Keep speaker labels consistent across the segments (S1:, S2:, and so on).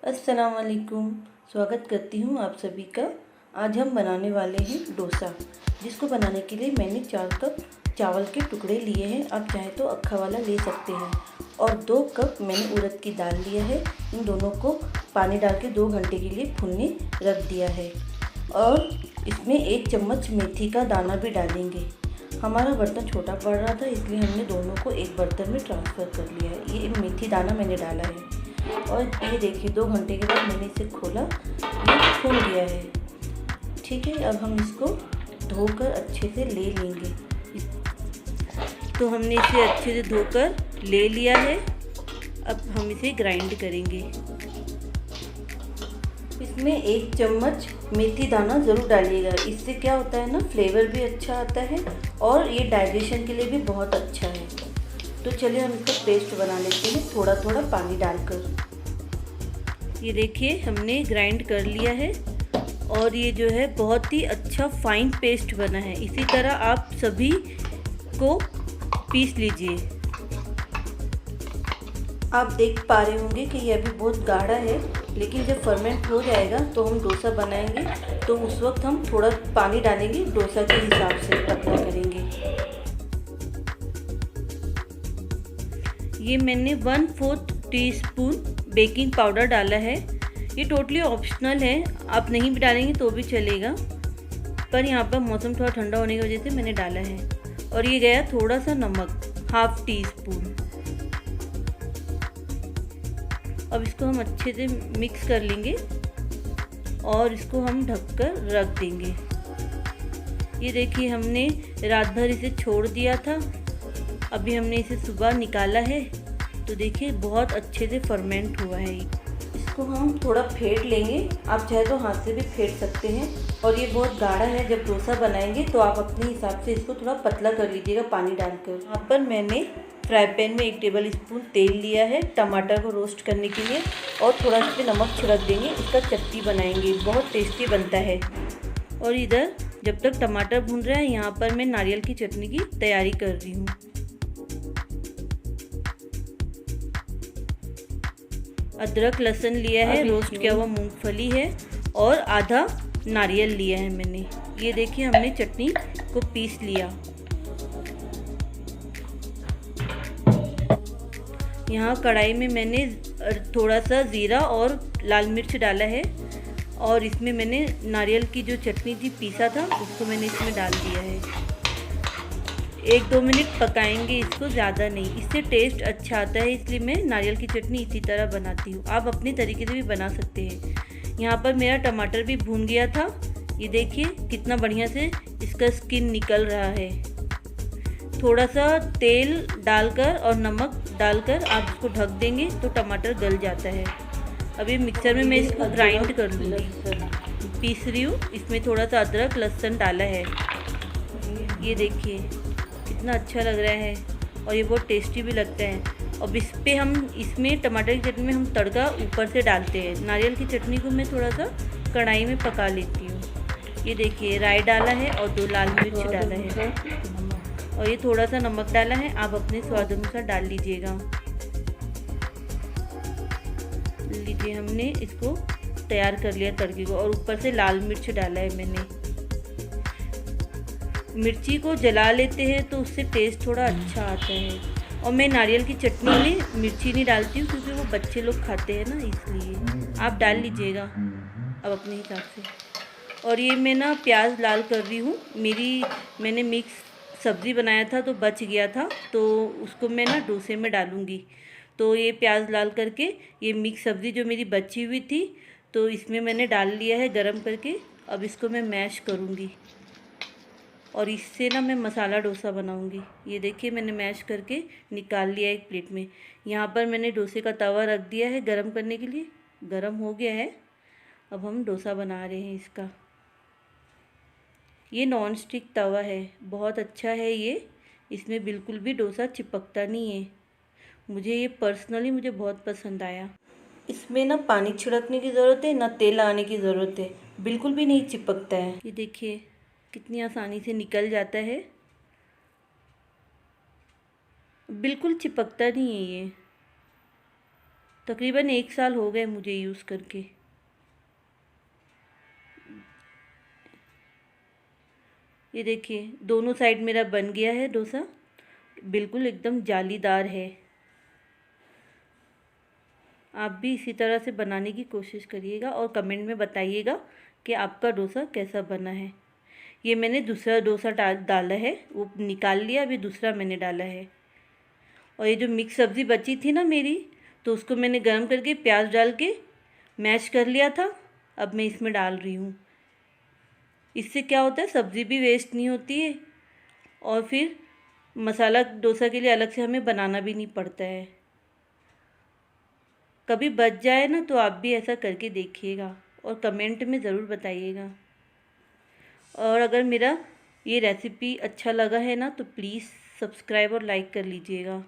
S1: अस्सलाम वालेकुम। स्वागत करती हूँ आप सभी का। आज हम बनाने वाले हैं डोसा, जिसको बनाने के लिए मैंने 4 कप चावल के टुकड़े लिए हैं। आप चाहे तो अक्खा वाला ले सकते हैं। और 2 कप मैंने उड़द की दाल लिया है। इन दोनों को पानी डाल के 2 घंटे के लिए भुनने रख दिया है। और इसमें 1 चम्मच मेथी का दाना भी डालेंगे। हमारा बर्तन छोटा पड़ रहा था, इसलिए हमने दोनों को एक बर्तन में ट्रांसफ़र कर लिया है। ये मेथी दाना मैंने डाला है। और ये देखिए 2 घंटे के बाद मैंने इसे खोला, ये फूल गया है। ठीक है, अब हम इसको धोकर अच्छे से ले लेंगे। तो हमने इसे अच्छे से धोकर ले लिया है। अब हम इसे ग्राइंड करेंगे। इसमें 1 चम्मच मेथी दाना ज़रूर डालिएगा। इससे क्या होता है ना, फ्लेवर भी अच्छा आता है और ये डाइजेशन के लिए भी बहुत अच्छा है। तो चलिए हम इसका पेस्ट बना लेते हैं, थोड़ा थोड़ा पानी डालकर। ये देखिए हमने ग्राइंड कर लिया है और ये जो है बहुत ही अच्छा फाइन पेस्ट बना है। इसी तरह आप सभी को पीस लीजिए। आप देख पा रहे होंगे कि ये अभी बहुत गाढ़ा है, लेकिन जब फर्मेंट हो जाएगा तो हम डोसा बनाएंगे, तो उस वक्त हम थोड़ा पानी डालेंगे, डोसा के हिसाब से पतला करेंगे। ये मैंने 1/4 टीस्पून बेकिंग पाउडर डाला है। ये टोटली ऑप्शनल है, आप नहीं भी डालेंगे तो भी चलेगा, पर यहाँ पर मौसम थोड़ा ठंडा होने की वजह से मैंने डाला है। और ये गया थोड़ा सा नमक, 1/2 टीस्पून। अब इसको हम अच्छे से मिक्स कर लेंगे और इसको हम ढककर रख देंगे। ये देखिए हमने रात भर इसे छोड़ दिया था, अभी हमने इसे सुबह निकाला है, तो देखिए बहुत अच्छे से फर्मेंट हुआ है। इसको हम थोड़ा फेंट लेंगे, आप चाहे तो हाथ से भी फेंट सकते हैं। और ये बहुत गाढ़ा है, जब डोसा बनाएंगे तो आप अपने हिसाब से इसको थोड़ा पतला कर लीजिएगा पानी डालकर। यहाँ पर मैंने फ्राई पैन में 1 टेबल स्पून तेल लिया है टमाटर को रोस्ट करने के लिए, और थोड़ा इस पर नमक छिड़क देंगे। इसका चटनी बनाएंगे, बहुत टेस्टी बनता है। और इधर जब तक टमाटर भून रहा है, यहाँ पर मैं नारियल की चटनी की तैयारी कर रही हूँ। अदरक लहसुन लिया है, रोस्ट किया हुआ मूंगफली है और आधा नारियल लिया है मैंने। ये देखिए हमने चटनी को पीस लिया। यहाँ कढ़ाई में मैंने थोड़ा सा ज़ीरा और लाल मिर्च डाला है, और इसमें मैंने नारियल की जो चटनी थी पीसा था, उसको मैंने इसमें डाल दिया है। 1-2 मिनट पकाएंगे इसको, ज़्यादा नहीं, इससे टेस्ट अच्छा आता है, इसलिए मैं नारियल की चटनी इसी तरह बनाती हूँ। आप अपने तरीके से भी बना सकते हैं। यहाँ पर मेरा टमाटर भी भून गया था। ये देखिए कितना बढ़िया से इसका स्किन निकल रहा है। थोड़ा सा तेल डालकर और नमक डालकर आप इसको ढक देंगे तो टमाटर गल जाता है। अभी मिक्सर में मैं इसको ग्राइंड कर लूँगी, पीस रही हूँ। इसमें थोड़ा सा अदरक लहसुन डाला है। ये देखिए कितना अच्छा लग रहा है और ये बहुत टेस्टी भी लगता है। अब इस पे हम इसमें टमाटर की चटनी में हम तड़का ऊपर से डालते हैं। नारियल की चटनी को मैं थोड़ा सा कढ़ाई में पका लेती हूँ। ये देखिए राई डाला है और 2 लाल मिर्च डाला है, और ये थोड़ा सा नमक डाला है, आप अपने स्वाद अनुसार डाल लीजिएगा। लीजिए हमने इसको तैयार कर लिया तड़के को, और ऊपर से लाल मिर्च डाला है मैंने। मिर्ची को जला लेते हैं तो उससे टेस्ट थोड़ा अच्छा आता है। और मैं नारियल की चटनी में मिर्ची नहीं डालती हूँ, क्योंकि वो बच्चे लोग खाते हैं ना, इसलिए आप डाल लीजिएगा अब अपने हिसाब से। और ये मैं ना प्याज लाल कर रही हूँ। मैंने मिक्स सब्ज़ी बनाया था तो बच गया था, तो उसको मैं ना डोसे में डालूँगी। तो ये प्याज लाल करके ये मिक्स सब्ज़ी जो मेरी बची हुई थी, तो इसमें मैंने डाल लिया है गरम करके। अब इसको मैं मैश करूँगी और इससे ना मैं मसाला डोसा बनाऊंगी। ये देखिए मैंने मैश करके निकाल लिया एक प्लेट में। यहाँ पर मैंने डोसे का तवा रख दिया है गरम करने के लिए, गरम हो गया है। अब हम डोसा बना रहे हैं इसका। ये नॉन स्टिक तवा है, बहुत अच्छा है ये, इसमें बिल्कुल भी डोसा चिपकता नहीं है। मुझे बहुत पसंद आया। इसमें ना पानी छिड़कने की ज़रूरत है, ना तेल लगाने की ज़रूरत है, बिल्कुल भी नहीं चिपकता है। ये देखिए कितनी आसानी से निकल जाता है, बिल्कुल चिपकता नहीं है ये। तकरीबन 1 साल हो गए मुझे यूज़ करके। ये देखिए दोनों साइड मेरा बन गया है डोसा, बिल्कुल एकदम जालीदार है। आप भी इसी तरह से बनाने की कोशिश करिएगा और कमेंट में बताइएगा कि आपका डोसा कैसा बना है। ये मैंने दूसरा डोसा डाला है, वो निकाल लिया, अभी दूसरा मैंने डाला है। और ये जो मिक्स सब्ज़ी बची थी ना मेरी, तो उसको मैंने गर्म करके प्याज डाल के मैश कर लिया था, अब मैं इसमें डाल रही हूँ। इससे क्या होता है, सब्ज़ी भी वेस्ट नहीं होती है और फिर मसाला डोसा के लिए अलग से हमें बनाना भी नहीं पड़ता है। कभी बच जाए ना तो आप भी ऐसा करके देखिएगा और कमेंट में ज़रूर बताइएगा। और अगर मेरा ये रेसिपी अच्छा लगा है ना तो प्लीज़ सब्सक्राइब और लाइक कर लीजिएगा।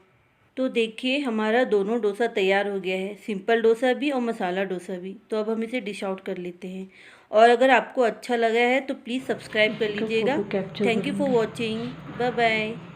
S1: तो देखिए हमारा दोनों डोसा तैयार हो गया है, सिंपल डोसा भी और मसाला डोसा भी। तो अब हम इसे डिश आउट कर लेते हैं। और अगर आपको अच्छा लगा है तो प्लीज़ सब्सक्राइब कर लीजिएगा। Thank you for watching. Bye bye.